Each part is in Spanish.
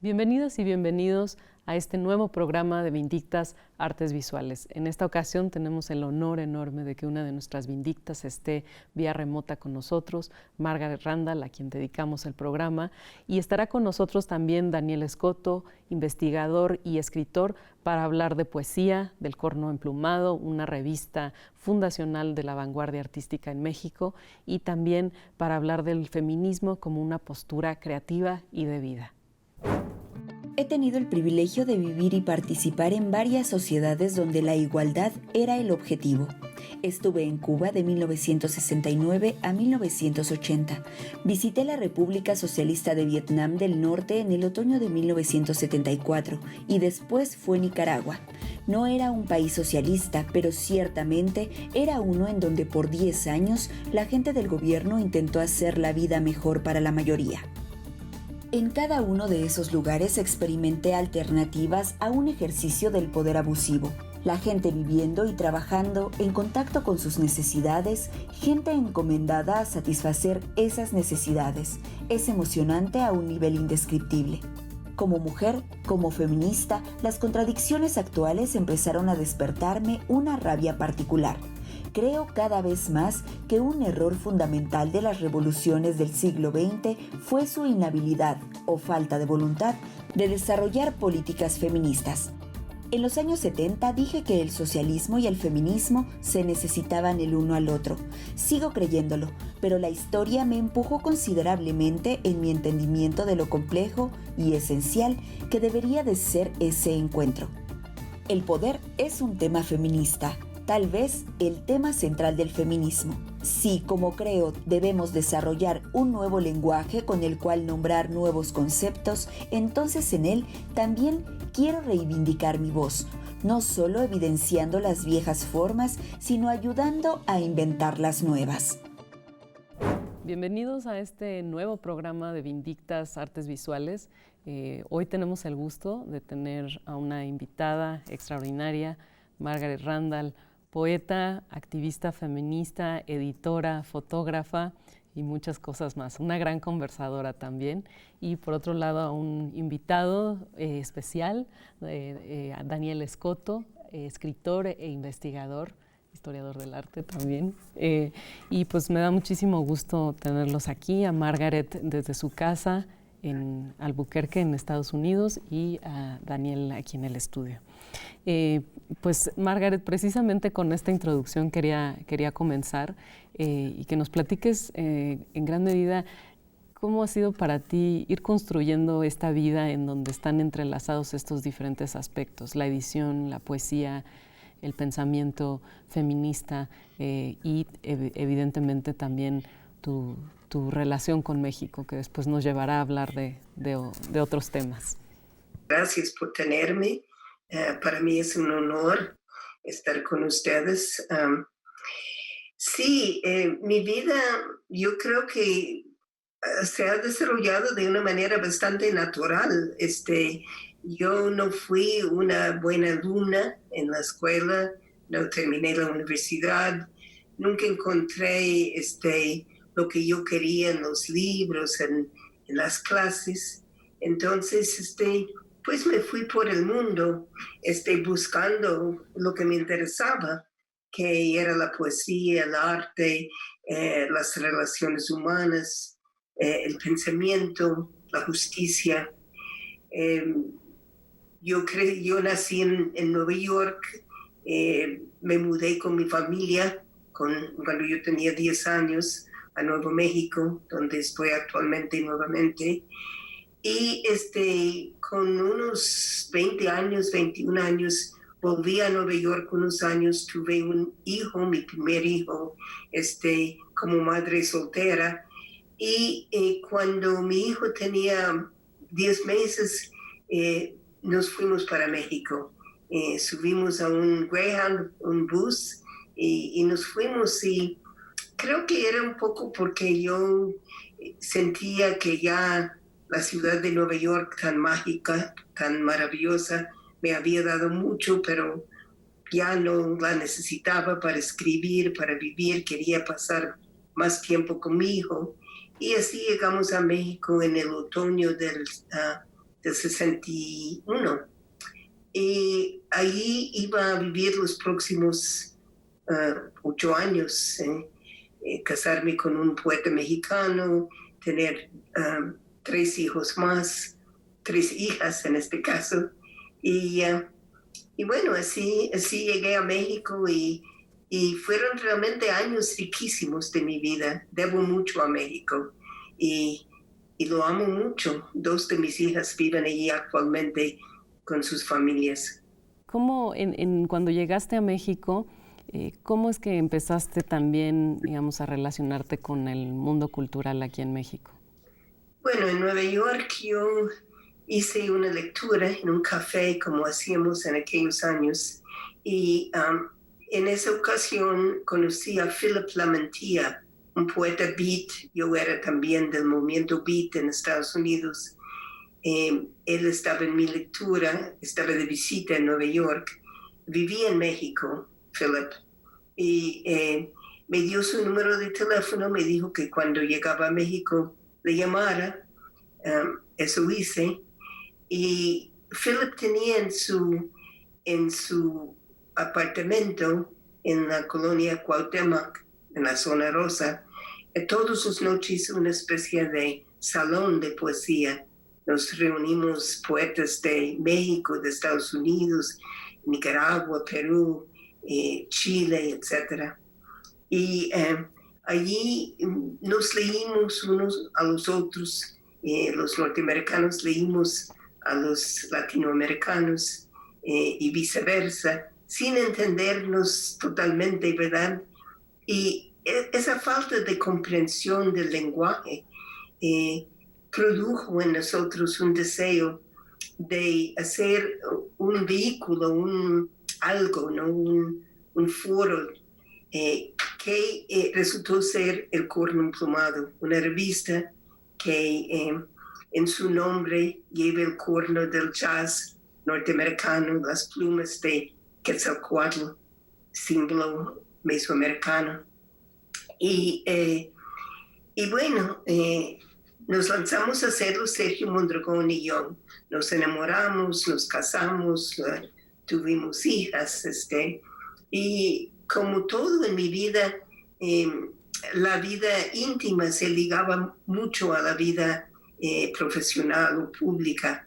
Bienvenidas y bienvenidos a este nuevo programa de Vindictas Artes Visuales. En esta ocasión tenemos el honor enorme de que una de nuestras Vindictas esté vía remota con nosotros, Margaret Randall, a quien dedicamos el programa, y estará con nosotros también Daniel Escoto, investigador y escritor, para hablar de poesía, del Corno Emplumado, una revista fundacional de la vanguardia artística en México, y también para hablar del feminismo como una postura creativa y de vida. He tenido el privilegio de vivir y participar en varias sociedades donde la igualdad era el objetivo. Estuve en Cuba de 1969 a 1980. Visité la República Socialista de Vietnam del Norte en el otoño de 1974 y después fue Nicaragua. No era un país socialista, pero ciertamente era uno en donde por 10 años la gente del gobierno intentó hacer la vida mejor para la mayoría. En cada uno de esos lugares experimenté alternativas a un ejercicio del poder abusivo. La gente viviendo y trabajando en contacto con sus necesidades, gente encomendada a satisfacer esas necesidades. Es emocionante a un nivel indescriptible. Como mujer, como feminista, las contradicciones actuales empezaron a despertarme una rabia particular. Creo cada vez más que un error fundamental de las revoluciones del siglo XX fue su inhabilidad o falta de voluntad de desarrollar políticas feministas. En los años 70 dije que el socialismo y el feminismo se necesitaban el uno al otro. Sigo creyéndolo, pero la historia me empujó considerablemente en mi entendimiento de lo complejo y esencial que debería de ser ese encuentro. El poder es un tema feminista. Tal vez el tema central del feminismo. Si, como creo, debemos desarrollar un nuevo lenguaje con el cual nombrar nuevos conceptos, entonces en él también quiero reivindicar mi voz, no solo evidenciando las viejas formas, sino ayudando a inventar las nuevas. Bienvenidos a este nuevo programa de Vindictas Artes Visuales. Hoy tenemos el gusto de tener a una invitada extraordinaria, Margaret Randall, poeta, activista feminista, editora, fotógrafa y muchas cosas más. Una gran conversadora también. Y por otro lado, a un invitado especial, a Daniel Escoto, escritor e investigador, historiador del arte también. Y pues me da muchísimo gusto tenerlos aquí, a Margaret desde su casa en Albuquerque, en Estados Unidos, y a Daniel aquí en el estudio. Pues Margaret, precisamente con esta introducción quería comenzar y que nos platiques en gran medida cómo ha sido para ti ir construyendo esta vida en donde están entrelazados estos diferentes aspectos, la edición, la poesía, el pensamiento feminista y evidentemente también tu relación con México, que después nos llevará a hablar de otros temas. Gracias por tenerme. Para mí es un honor estar con ustedes. Sí, mi vida yo creo que se ha desarrollado de una manera bastante natural. Yo no fui una buena alumna en la escuela, no terminé la universidad, nunca encontré lo que yo quería en los libros, en las clases. Entonces, pues me fui por el mundo buscando lo que me interesaba, que era la poesía, el arte, las relaciones humanas, el pensamiento, la justicia. Yo nací en Nueva York, me mudé con mi familia cuando yo tenía 10 años a Nuevo México, donde estoy actualmente nuevamente. Y con unos 20 años, 21 años, volví a Nueva York unos años, tuve un hijo, mi primer hijo, como madre soltera. Y cuando mi hijo tenía 10 meses, nos fuimos para México. Subimos a un Greyhound, un bus, y nos fuimos. Y creo que era un poco porque yo sentía que ya la ciudad de Nueva York, tan mágica, tan maravillosa, me había dado mucho, pero ya no la necesitaba para escribir, para vivir, quería pasar más tiempo con mi hijo. Y así llegamos a México en el otoño del del 61. Y ahí iba a vivir los próximos 8 años, casarme con un poeta mexicano, tener 3 hijos más, 3 hijas en este caso. Y bueno, así llegué a México y fueron realmente años riquísimos de mi vida. Debo mucho a México y lo amo mucho. 2 de mis hijas viven allí actualmente con sus familias. ¿Cómo cuando llegaste a México, cómo es que empezaste también, digamos, a relacionarte con el mundo cultural aquí en México? Bueno, en Nueva York yo hice una lectura en un café como hacíamos en aquellos años y en esa ocasión conocí a Philip Lamantia, un poeta beat. Yo era también del movimiento beat en Estados Unidos. Él estaba en mi lectura, estaba de visita en Nueva York. Vivía en México, Philip, y me dio su número de teléfono, me dijo que cuando llegaba a México le llamara. Eso hice. Y Philip tenía en su apartamento en la colonia Cuauhtémoc, en la zona rosa, todas las noches una especie de salón de poesía. Nos reunimos poetas de México, de Estados Unidos, Nicaragua, Perú, Chile, etc. Y allí nos leímos unos a los otros. Los norteamericanos leímos a los latinoamericanos y viceversa, sin entendernos totalmente, ¿verdad? Y esa falta de comprensión del lenguaje produjo en nosotros un deseo de hacer un vehículo, algo, ¿no? un foro que resultó ser El Corno Emplumado, una revista que en su nombre lleva el corno del jazz norteamericano, las plumas de Quetzalcóatl, símbolo mesoamericano. Y bueno, nos lanzamos a hacerlo Sergio Mondragón y yo. Nos enamoramos, nos casamos, tuvimos hijas, y como todo en mi vida, la vida íntima se ligaba mucho a la vida profesional o pública.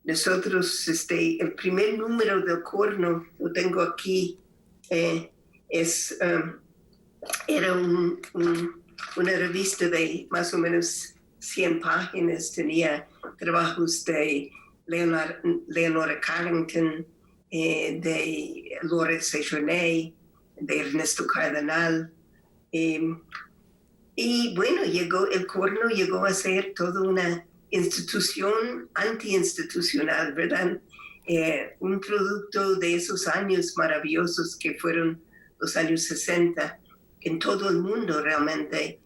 Nosotros, el primer número del Corno, lo tengo aquí, era una revista de más o menos 100 páginas, tenía trabajos de Leonora Carrington, de Laura Sejourné, de Ernesto Cardenal. Y bueno, el Corno llegó a ser toda una institución antiinstitucional, ¿verdad? Un producto de esos años maravillosos que fueron los años 60 en todo el mundo realmente,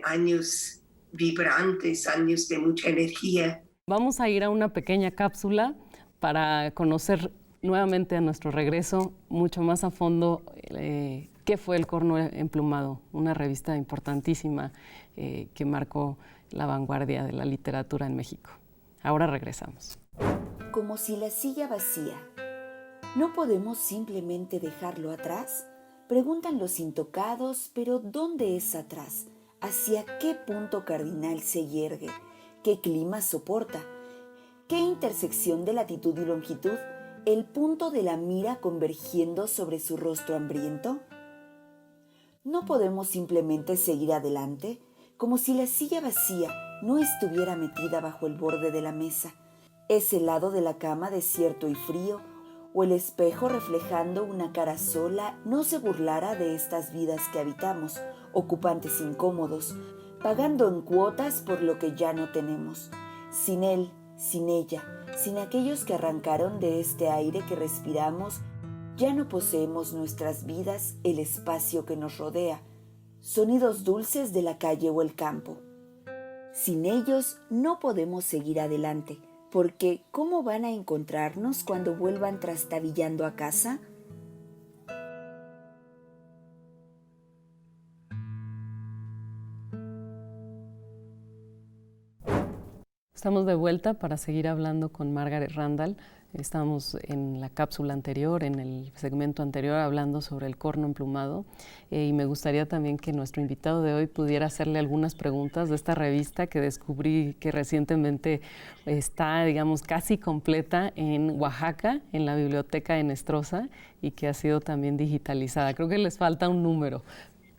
años vibrantes, años de mucha energía. Vamos a ir a una pequeña cápsula para conocer nuevamente a nuestro regreso mucho más a fondo qué fue El Corno Emplumado, una revista importantísima que marcó la vanguardia de la literatura en México. Ahora regresamos. Como si la silla vacía. ¿No podemos simplemente dejarlo atrás? Preguntan los intocados, pero ¿dónde es atrás? ¿Hacia qué punto cardinal se yergue? ¿Qué clima soporta? ¿Qué intersección de latitud y longitud? ¿El punto de la mira convergiendo sobre su rostro hambriento? ¿No podemos simplemente seguir adelante? Como si la silla vacía no estuviera metida bajo el borde de la mesa, ese lado de la cama desierto y frío, o el espejo reflejando una cara sola no se burlara de estas vidas que habitamos, ocupantes incómodos, pagando en cuotas por lo que ya no tenemos. Sin él, sin ella, sin aquellos que arrancaron de este aire que respiramos, ya no poseemos nuestras vidas el espacio que nos rodea, sonidos dulces de la calle o el campo. Sin ellos no podemos seguir adelante, porque ¿cómo van a encontrarnos cuando vuelvan trastabillando a casa? Estamos de vuelta para seguir hablando con Margaret Randall. Estábamos en la cápsula anterior, en el segmento anterior, hablando sobre el corno emplumado y me gustaría también que nuestro invitado de hoy pudiera hacerle algunas preguntas de esta revista que descubrí que recientemente está, digamos, casi completa en Oaxaca, en la biblioteca de Nestrosa, y que ha sido también digitalizada. Creo que les falta un número,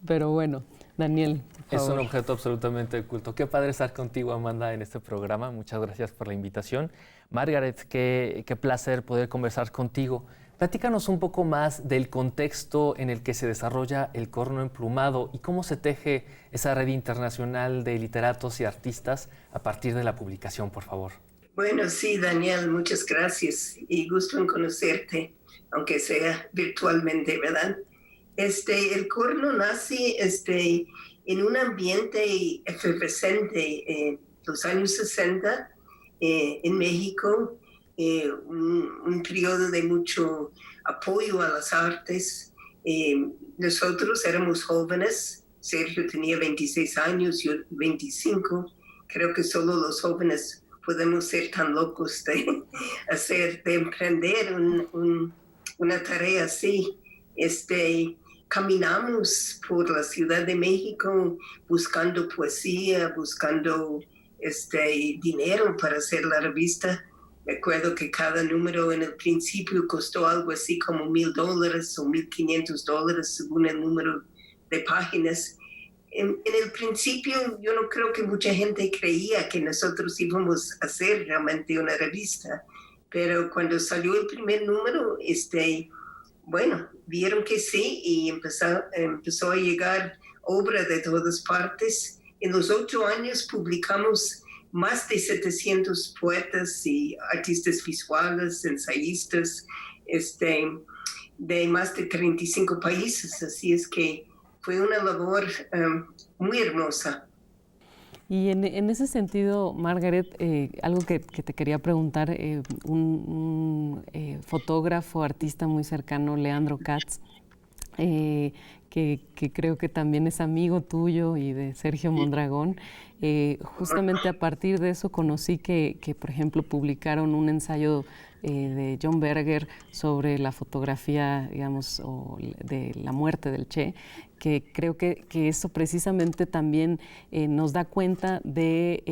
pero bueno, Daniel, por favor. Es un objeto absolutamente oculto. Qué padre estar contigo, Amanda, en este programa. Muchas gracias por la invitación. Margaret, qué placer poder conversar contigo. Platícanos un poco más del contexto en el que se desarrolla el corno emplumado y cómo se teje esa red internacional de literatos y artistas a partir de la publicación, por favor. Bueno, sí, Daniel, muchas gracias y gusto en conocerte, aunque sea virtualmente, ¿verdad? El corno nace en un ambiente efervescente en los años 60 en México, un periodo de mucho apoyo a las artes. Nosotros éramos jóvenes, Sergio tenía 26 años, yo 25. Creo que solo los jóvenes podemos ser tan locos de emprender una tarea así. Caminamos por la Ciudad de México buscando poesía, buscando dinero para hacer la revista. Recuerdo que cada número en el principio costó algo así como $1,000 o $1,500 según el número de páginas. En el principio yo no creo que mucha gente creía que nosotros íbamos a hacer realmente una revista, pero cuando salió el primer número, bueno, vieron que sí y empezó a llegar obra de todas partes. En los 8 años publicamos más de 700 poetas y artistas visuales, ensayistas, de más de 35 países. Así es que fue una labor muy hermosa. Y en ese sentido, Margaret, algo que te quería preguntar, un fotógrafo, artista muy cercano, Leandro Katz, que creo que también es amigo tuyo y de Sergio Mondragón, justamente a partir de eso conocí que, por ejemplo, publicaron un ensayo de John Berger sobre la fotografía, digamos, de la muerte del Che, que creo que eso precisamente también nos da cuenta de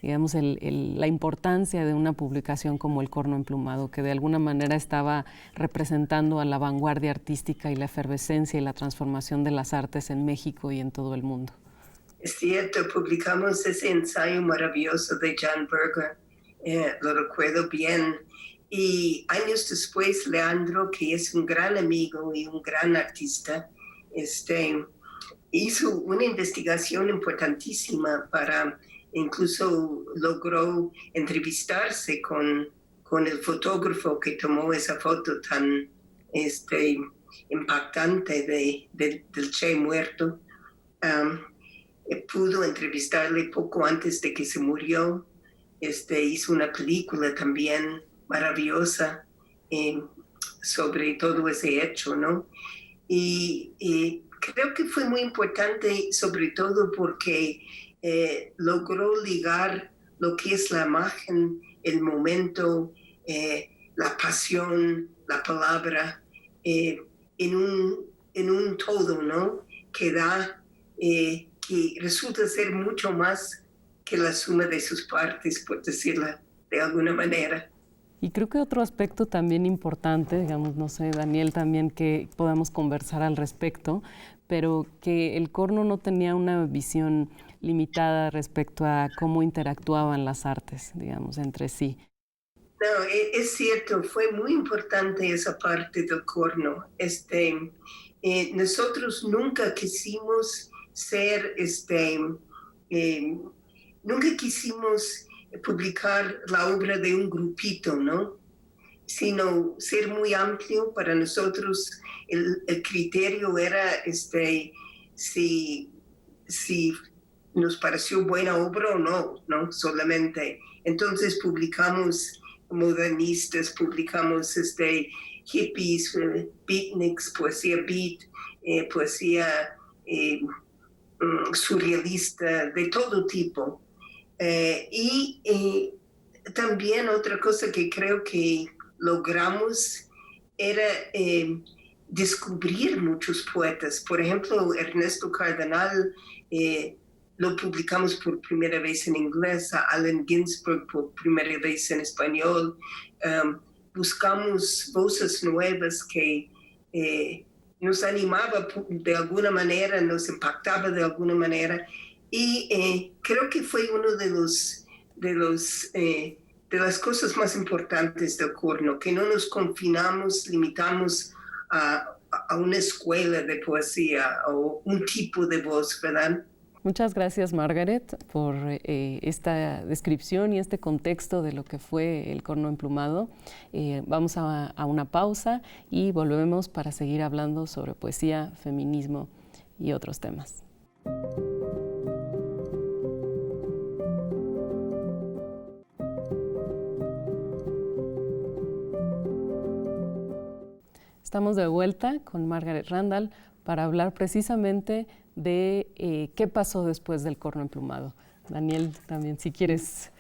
la importancia de una publicación como El corno emplumado, que de alguna manera estaba representando a la vanguardia artística y la efervescencia y la transformación de las artes en México y en todo el mundo. Es cierto, publicamos ese ensayo maravilloso de John Berger, lo recuerdo bien. Y años después, Leandro, que es un gran amigo y un gran artista, hizo una investigación importantísima incluso logró entrevistarse con el fotógrafo que tomó esa foto tan impactante del Che muerto. Pudo entrevistarle poco antes de que se murió. Hizo una película también maravillosa sobre todo ese hecho, ¿no? Y creo que fue muy importante, sobre todo porque logró ligar lo que es la imagen, el momento, la pasión, la palabra, en un todo, ¿no? Que resulta ser mucho más que la suma de sus partes, por decirlo de alguna manera. Y creo que otro aspecto también importante, digamos, no sé, Daniel, también que podamos conversar al respecto, pero que el corno no tenía una visión limitada respecto a cómo interactuaban las artes, digamos, entre sí. No, es cierto, fue muy importante esa parte del corno. Nosotros nunca quisimos nunca quisimos publicar la obra de un grupito, ¿no? Sino ser muy amplio. Para nosotros el criterio era si nos pareció buena obra o no, ¿no? Solamente. Entonces publicamos modernistas, publicamos hippies, beatniks, poesía beat, poesía surrealista, de todo tipo. También otra cosa que creo que logramos era descubrir muchos poetas. Por ejemplo, Ernesto Cardenal lo publicamos por primera vez en inglés, a Allen Ginsberg por primera vez en español. Buscamos voces nuevas que nos animaba de alguna manera, nos impactaba de alguna manera. Y creo que fue uno de las cosas más importantes del Corno, que no nos confinamos, limitamos a una escuela de poesía o un tipo de voz, ¿verdad? Muchas gracias, Margaret, por esta descripción y este contexto de lo que fue el Corno Emplumado. Vamos a una pausa y volvemos para seguir hablando sobre poesía, feminismo y otros temas. Estamos de vuelta con Margaret Randall para hablar precisamente de qué pasó después del Corno Emplumado. Daniel, también si quieres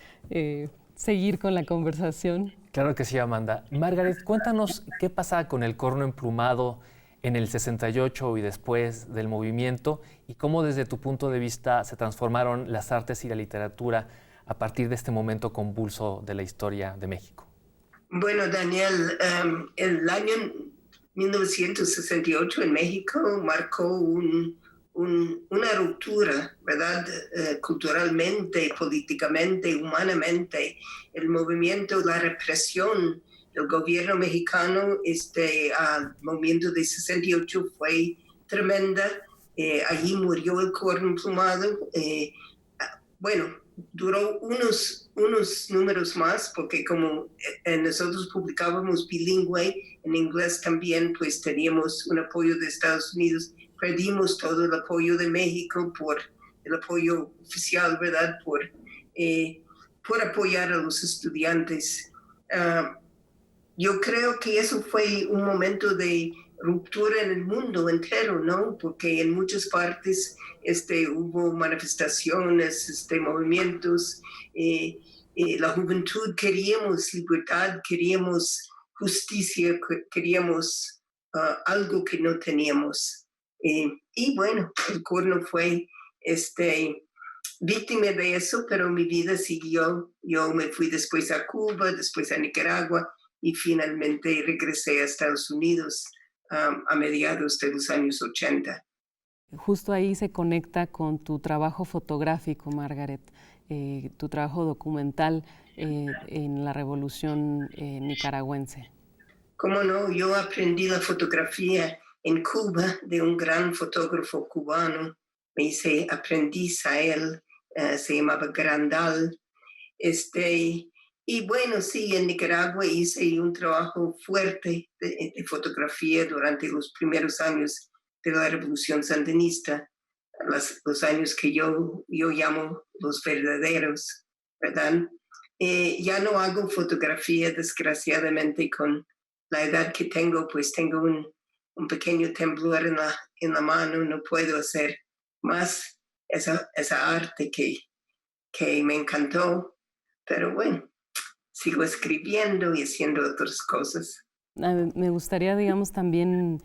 seguir con la conversación. Claro que sí, Amanda. Margaret, cuéntanos qué pasa con el Corno Emplumado en el 68 y después del movimiento y cómo desde tu punto de vista se transformaron las artes y la literatura a partir de este momento convulso de la historia de México. Bueno, Daniel, el año 1968 en México marcó una ruptura, ¿verdad? Culturalmente, políticamente, humanamente. El movimiento, la represión del gobierno mexicano al movimiento de 68 fue tremenda. Allí murió el Corno Emplumado. Bueno, duró unos números más, porque como nosotros publicábamos bilingüe, en inglés también, pues teníamos un apoyo de Estados Unidos. Perdimos todo el apoyo de México por el apoyo oficial, ¿verdad? Por apoyar a los estudiantes. Yo creo que eso fue un momento de ruptura en el mundo entero, ¿no? Porque en muchas partes hubo manifestaciones, movimientos. La juventud queríamos libertad, queríamos justicia, queríamos algo que no teníamos. Y bueno, el Corno fue víctima de eso, pero mi vida siguió. Yo me fui después a Cuba, después a Nicaragua y finalmente regresé a Estados Unidos a mediados de los años 80. Justo ahí se conecta con tu trabajo fotográfico, Margaret, tu trabajo documental en la Revolución nicaragüense. Cómo no, yo aprendí la fotografía en Cuba de un gran fotógrafo cubano. Me hice aprendiz a él, se llamaba Grandal. Y bueno, sí, en Nicaragua hice un trabajo fuerte de fotografía durante los primeros años de la Revolución Sandinista, los años que yo llamo los verdaderos, ¿verdad? Ya no hago fotografía, desgraciadamente, con la edad que tengo, pues tengo un pequeño temblor en la mano, no puedo hacer más esa arte que me encantó, pero bueno, sigo escribiendo y haciendo otras cosas. Me gustaría, digamos, también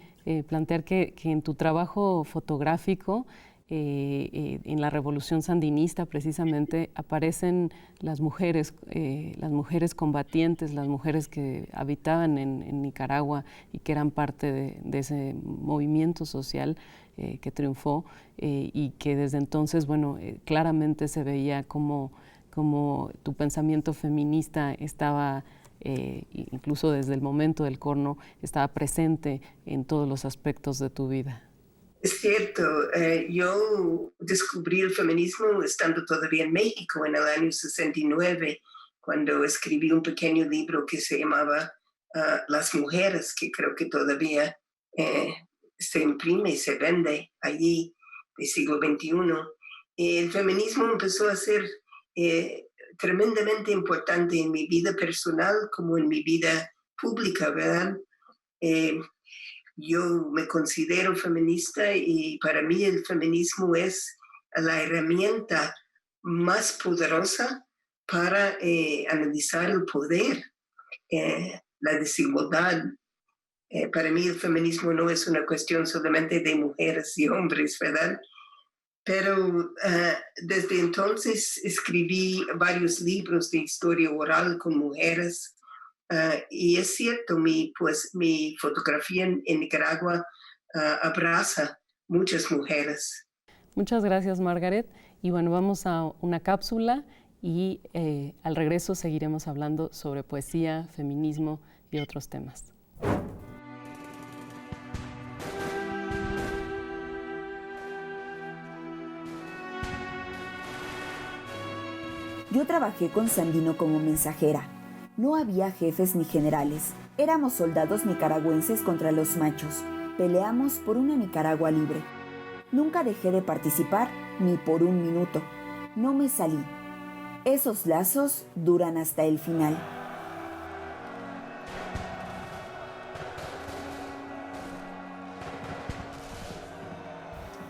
plantear que en tu trabajo fotográfico, en la Revolución Sandinista precisamente, aparecen las mujeres combatientes, las mujeres que habitaban en Nicaragua y que eran parte de ese movimiento social que triunfó y que desde entonces, bueno, claramente se veía como tu pensamiento feminista estaba, incluso desde el momento del Corno, estaba presente en todos los aspectos de tu vida. Es cierto, yo descubrí el feminismo estando todavía en México en el año 69, cuando escribí un pequeño libro que se llamaba Las Mujeres, que creo que todavía se imprime y se vende allí del siglo XXI. El feminismo empezó a ser tremendamente importante en mi vida personal como en mi vida pública, ¿verdad? Yo me considero feminista y para mí el feminismo es la herramienta más poderosa para analizar el poder, la desigualdad. Para mí el feminismo no es una cuestión solamente de mujeres y hombres, ¿verdad? Pero desde entonces escribí varios libros de historia oral con mujeres. Y es cierto, mi fotografía en Nicaragua abraza muchas mujeres. Muchas gracias, Margaret. Y bueno, vamos a una cápsula y al regreso seguiremos hablando sobre poesía, feminismo y otros temas. Yo trabajé con Sandino como mensajera. No había jefes ni generales. Éramos soldados nicaragüenses contra los machos. Peleamos por una Nicaragua libre. Nunca dejé de participar ni por un minuto. No me salí. Esos lazos duran hasta el final.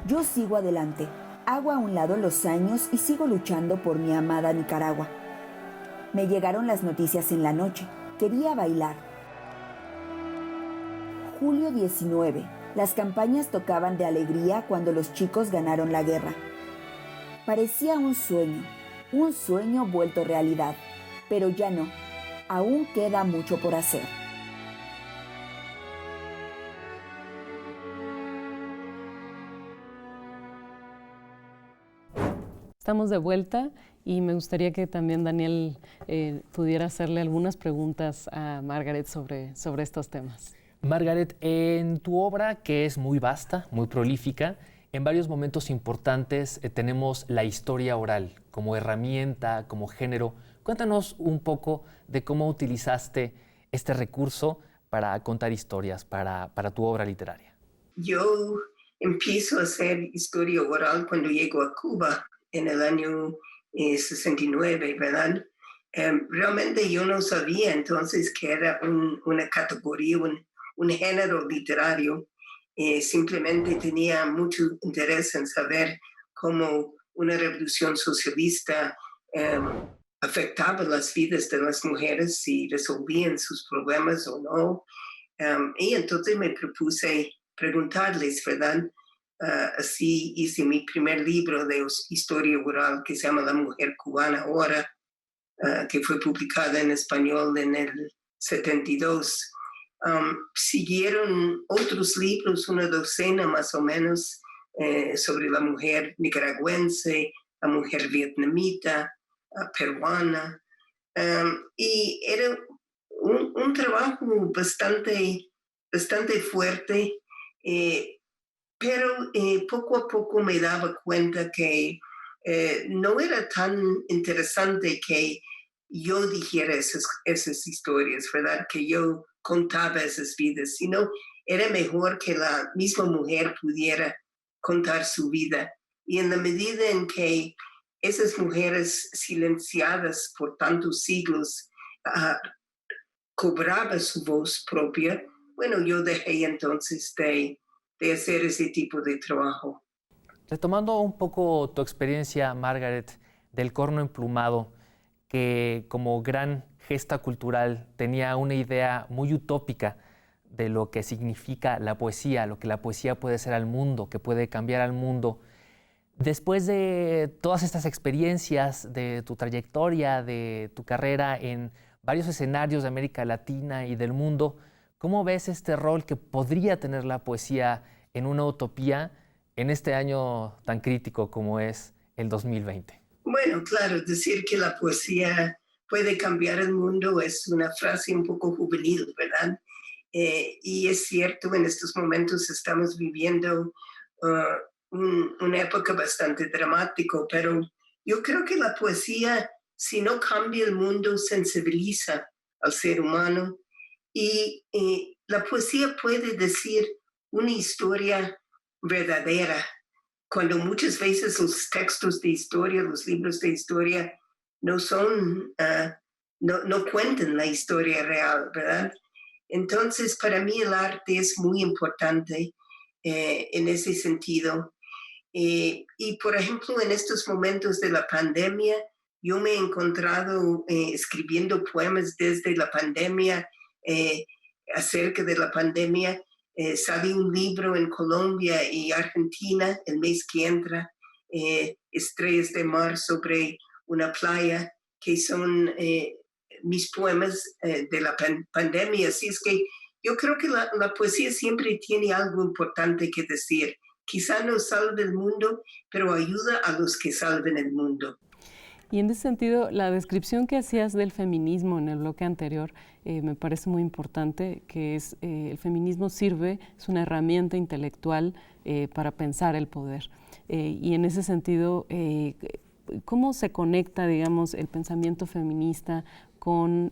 Yo sigo adelante. Hago a un lado los años y sigo luchando por mi amada Nicaragua. Me llegaron las noticias en la noche. Quería bailar. Julio 19. Las campañas tocaban de alegría cuando los chicos ganaron la guerra. Parecía un sueño vuelto realidad. Pero ya no. Aún queda mucho por hacer. Estamos de vuelta y me gustaría que también Daniel pudiera hacerle algunas preguntas a Margaret sobre estos temas. Margaret, en tu obra, que es muy vasta, muy prolífica, en varios momentos importantes tenemos la historia oral como herramienta, como género. Cuéntanos un poco de cómo utilizaste este recurso para contar historias, para tu obra literaria. Yo empiezo a hacer historia oral cuando llego a Cuba en el año 69, ¿verdad? Realmente yo no sabía entonces que era una categoría, un género literario. Simplemente tenía mucho interés en saber cómo una revolución socialista afectaba las vidas de las mujeres, si resolvían sus problemas o no. Y entonces me propuse preguntarles, ¿verdad? Así hice mi primer libro de historia oral que se llama La mujer cubana ahora, que fue publicada en español en el 72. Siguieron otros libros, una docena más o menos, sobre la mujer nicaragüense, la mujer vietnamita, peruana. Y era un trabajo bastante fuerte, pero poco a poco me daba cuenta que no era tan interesante que yo dijera esas historias, ¿verdad? Que yo contaba esas vidas, sino era mejor que la misma mujer pudiera contar su vida. Y en la medida en que esas mujeres silenciadas por tantos siglos cobraban su voz propia, bueno, yo dejé entonces de hacer ese tipo de trabajo. Retomando un poco tu experiencia, Margaret, del corno emplumado, que como gran gesta cultural tenía una idea muy utópica de lo que significa la poesía, lo que la poesía puede ser al mundo, que puede cambiar al mundo. Después de todas estas experiencias, de tu trayectoria, de tu carrera en varios escenarios de América Latina y del mundo, ¿cómo ves este rol que podría tener la poesía en una utopía en este año tan crítico como es el 2020? Bueno, claro, decir que la poesía puede cambiar el mundo es una frase un poco juvenil, ¿verdad? Y es cierto, en estos momentos estamos viviendo una época bastante dramática, pero yo creo que la poesía, si no cambia el mundo, sensibiliza al ser humano y la poesía puede decir una historia verdadera, cuando muchas veces los textos de historia, los libros de historia, no son, no cuentan la historia real, ¿verdad? Entonces, para mí el arte es muy importante en ese sentido. Y por ejemplo, en estos momentos de la pandemia, yo me he encontrado escribiendo poemas desde la pandemia, acerca de la pandemia. Salió un libro en Colombia y Argentina el mes que entra, Estrellas de Mar sobre una playa, que son mis poemas de la pandemia. Así es que yo creo que la poesía siempre tiene algo importante que decir. Quizá no salve el mundo, pero ayuda a los que salven el mundo. Y en ese sentido, la descripción que hacías del feminismo en el bloque anterior me parece muy importante, que es el feminismo sirve, es una herramienta intelectual para pensar el poder. Y en ese sentido, ¿cómo se conecta, digamos, el pensamiento feminista con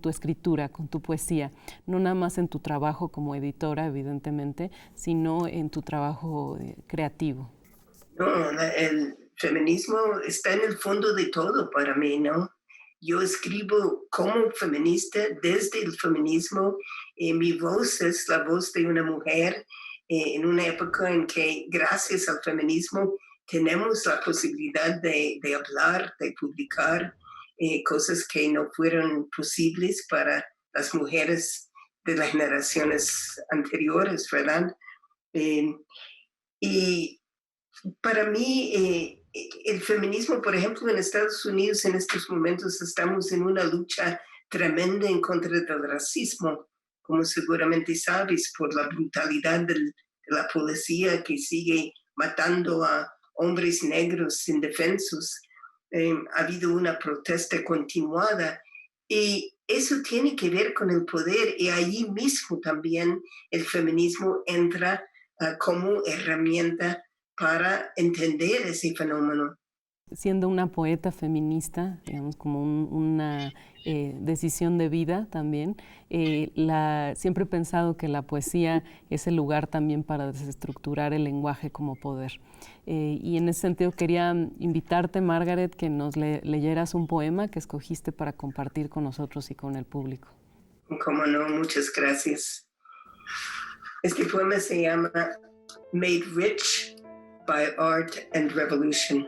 tu escritura, con tu poesía? No nada más en tu trabajo como editora, evidentemente, sino en tu trabajo creativo. No, el feminismo está en el fondo de todo para mí, ¿no? Yo escribo como feminista desde el feminismo. Mi voz es la voz de una mujer en una época en que, gracias al feminismo, tenemos la posibilidad de hablar, de publicar cosas que no fueron posibles para las mujeres de las generaciones anteriores, ¿verdad? Y para mí, el feminismo, por ejemplo, en Estados Unidos en estos momentos estamos en una lucha tremenda en contra del racismo, como seguramente sabes, por la brutalidad de la policía que sigue matando a hombres negros indefensos. Ha habido una protesta continuada y eso tiene que ver con el poder, y allí mismo también el feminismo entra como herramienta para entender ese fenómeno. Siendo una poeta feminista, digamos, como una decisión de vida también, siempre he pensado que la poesía es el lugar también para desestructurar el lenguaje como poder. Y en ese sentido quería invitarte, Margaret, que nos leyeras un poema que escogiste para compartir con nosotros y con el público. Cómo no, muchas gracias. Este poema se llama Made Rich by Art and Revolution.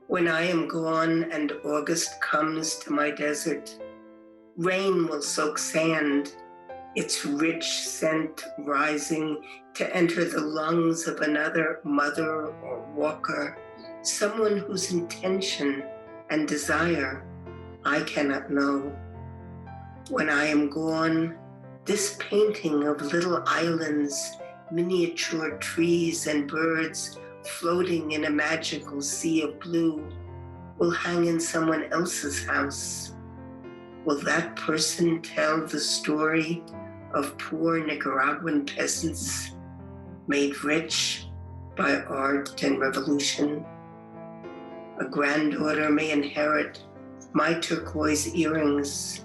When I am gone and August comes to my desert, rain will soak sand, its rich scent rising to enter the lungs of another mother or walker, someone whose intention and desire I cannot know. When I am gone, this painting of little islands, miniature trees and birds floating in a magical sea of blue will hang in someone else's house. Will that person tell the story of poor Nicaraguan peasants made rich by art and revolution? A granddaughter may inherit my turquoise earrings,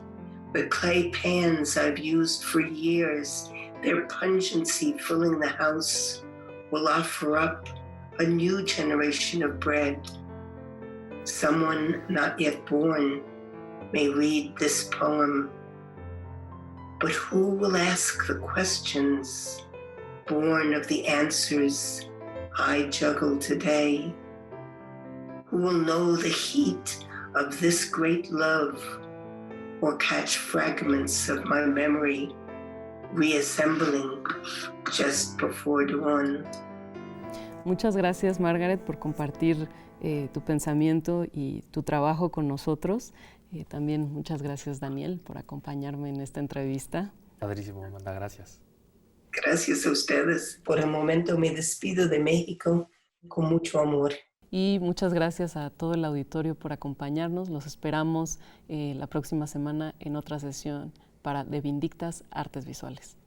the clay pans I've used for years, their pungency filling the house, will offer up a new generation of bread. Someone not yet born may read this poem, but who will ask the questions born of the answers I juggle today? Who will know the heat of this great love or catch fragments of my memory reassembling just before dawn? Muchas gracias, Margaret, por compartir tu pensamiento y tu trabajo con nosotros. También muchas gracias, Daniel, por acompañarme en esta entrevista. Padrísimo, Amanda, gracias. Gracias a ustedes. Por el momento me despido de México con mucho amor. Y muchas gracias a todo el auditorio por acompañarnos. Los esperamos la próxima semana en otra sesión de Vindictas Artes Visuales.